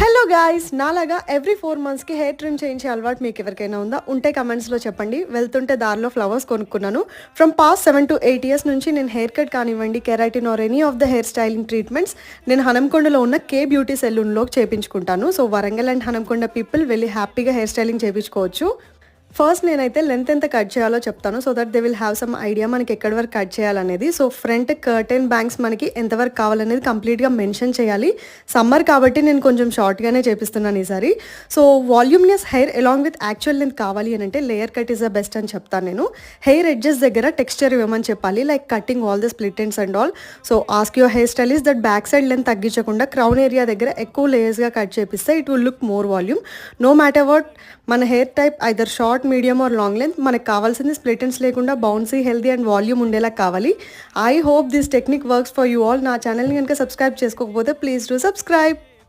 Hello guys, నాలాగా every 4 మంత్స్కి hair trim చేయించే అలవాటు మీకు ఎవరికైనా ఉందా? ఉంటే కమెంట్స్లో చెప్పండి. వెళ్తుంటే దారిలో ఫ్లవర్స్ కొనుక్కున్నాను. ఫ్రమ్ పాస్ట్ 7 to 8 years నుంచి నేను హెయిర్ కట్ కానివ్వండి, keratin or any of the hair styling treatments నేను హనంకొండలో ఉన్న కే బ్యూటీ సెలూన్లోకి చేయించుకుంటాను. So Warangal and Hanamkonda people వెళ్ళి హ్యాపీగా హెయిర్ స్టైలింగ్ చేయించుకోవచ్చు. ఫస్ట్ నేనైతే లెంత్ ఎంత కట్ చేయాలో చెప్తాను, so that they will have some idea మనకి ఎక్కడి వరకు కట్ చేయాలనేది. సో ఫ్రంట్ కర్టెన్ బ్యాంక్స్ మనకి ఎంతవరకు కావాలనేది కంప్లీట్గా మెన్షన్ చేయాలి. సమ్మర్ కాబట్టి నేను కొంచెం షార్ట్గానే చేపిస్తున్నాను ఈసారి. So voluminous hair along with actual length కావాలి అని అంటే layer cut is the best అని చెప్తాను నేను. హెయిర్ ఎడ్జెస్ దగ్గర టెక్స్చర్ ఇవ్వమని చెప్పాలి, like cutting all the split ends and all. So ask your hair stylist that back side length తగ్గించకుండా క్రౌన్ ఏరియా దగ్గర ఎక్కువ లేయర్స్గా కట్ చేపిస్తే it will look more volume. No matter what మన hair type either short, medium or long length, మనకు కావాల్సింది split ends లేకుండా bouncy, healthy and volume ఉండేలా కావాలి. I hope this technique works for you all. నా ఛానల్ని కనుక సబ్స్క్రైబ్ చేసుకోకపోతే ప్లీజ్ డూ సబ్స్క్రైబ్.